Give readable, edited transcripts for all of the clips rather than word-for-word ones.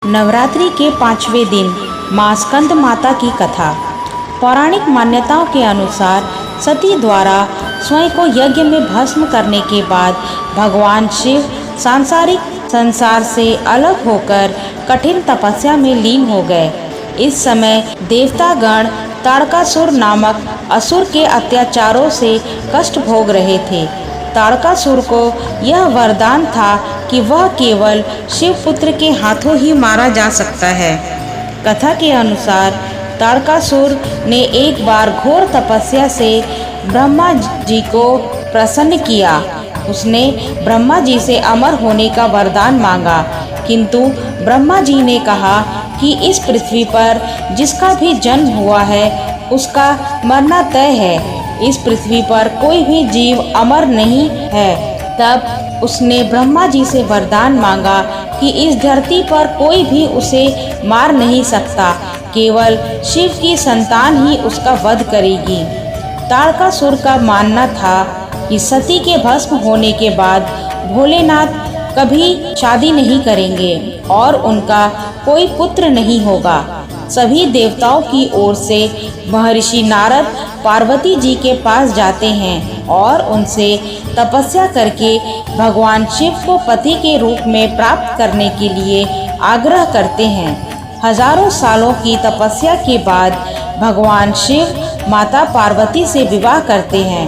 नवरात्रि के 5वें दिन माँ स्कंद माता की कथा। पौराणिक मान्यताओं के अनुसार सती द्वारा स्वयं को यज्ञ में भस्म करने के बाद भगवान शिव सांसारिक संसार से अलग होकर कठिन तपस्या में लीन हो गए। इस समय देवतागण ताड़कासुर नामक असुर के अत्याचारों से कष्ट भोग रहे थे। ताड़कासुर को यह वरदान था कि वह केवल शिवपुत्र के हाथों ही मारा जा सकता है। कथा के अनुसार ताड़कासुर ने एक बार घोर तपस्या से ब्रह्मा जी को प्रसन्न किया। उसने ब्रह्मा जी से अमर होने का वरदान मांगा, किंतु ब्रह्मा जी ने कहा कि इस पृथ्वी पर जिसका भी जन्म हुआ है उसका मरना तय है। इस पृथ्वी पर कोई भी जीव अमर नहीं है। तब उसने ब्रह्मा जी से वरदान मांगा कि इस धरती पर कोई भी उसे मार नहीं सकता, केवल शिव की संतान ही उसका वध करेगी। ताड़कासुर का मानना था कि सती के भस्म होने के बाद भोलेनाथ कभी शादी नहीं करेंगे और उनका कोई पुत्र नहीं होगा। सभी देवताओं की ओर से महर्षि नारद पार्वती जी के पास जाते हैं और उनसे तपस्या करके भगवान शिव को पति के रूप में प्राप्त करने के लिए आग्रह करते हैं। हजारों सालों की तपस्या के बाद भगवान शिव माता पार्वती से विवाह करते हैं।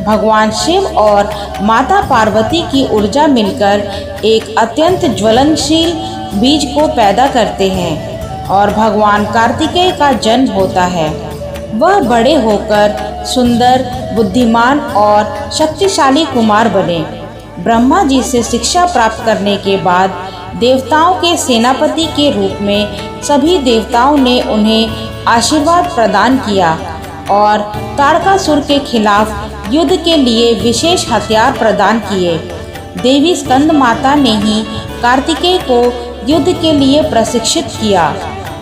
भगवान शिव और माता पार्वती की ऊर्जा मिलकर एक अत्यंत ज्वलनशील बीज को पैदा करते हैं और भगवान कार्तिकेय का जन्म होता है। वह बड़े होकर सुंदर, बुद्धिमान और शक्तिशाली कुमार बने। ब्रह्मा जी से शिक्षा प्राप्त करने के बाद देवताओं के सेनापति के रूप में सभी देवताओं ने उन्हें आशीर्वाद प्रदान किया और ताड़कासुर के खिलाफ युद्ध के लिए विशेष हथियार प्रदान किए। देवी स्कंद माता ने ही कार्तिकेय को युद्ध के लिए प्रशिक्षित किया।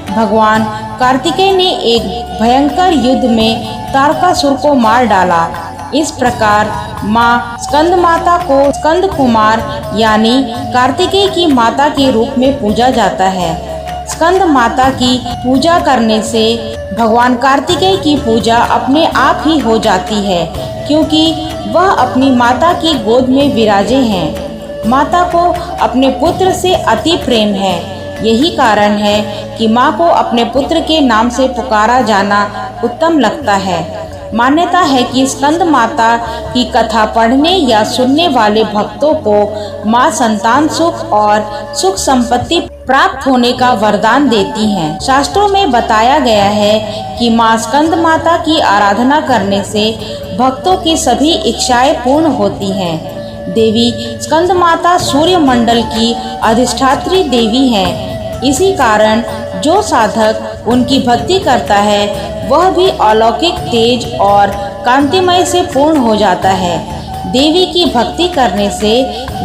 भगवान कार्तिकेय ने एक भयंकर युद्ध में ताड़कासुर को मार डाला। इस प्रकार माँ स्कंद माता को स्कंद कुमार यानी कार्तिकेय की माता के रूप में पूजा जाता है। स्कंद माता की पूजा करने से भगवान कार्तिकेय की पूजा अपने आप ही हो जाती है, क्योंकि वह अपनी माता की गोद में विराजे हैं। माता को अपने पुत्र से अति प्रेम है। यही कारण है कि माँ को अपने पुत्र के नाम से पुकारा जाना उत्तम लगता है। मान्यता है कि स्कंद माता की कथा पढ़ने या सुनने वाले भक्तों को माँ संतान सुख और सुख संपत्ति प्राप्त होने का वरदान देती हैं। शास्त्रों में बताया गया है कि माँ स्कंद माता की आराधना करने से भक्तों की सभी इच्छाएं पूर्ण होती हैं। देवी स्कंद माता सूर्य मंडल की अधिष्ठात्री देवी हैं। इसी कारण जो साधक उनकी भक्ति करता है वह भी अलौकिक तेज और कांतिमय से पूर्ण हो जाता है। देवी की भक्ति करने से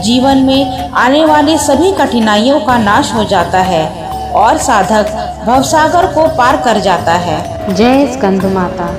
जीवन में आने वाली सभी कठिनाइयों का नाश हो जाता है और साधक भवसागर को पार कर जाता है। जय स्कंद माता।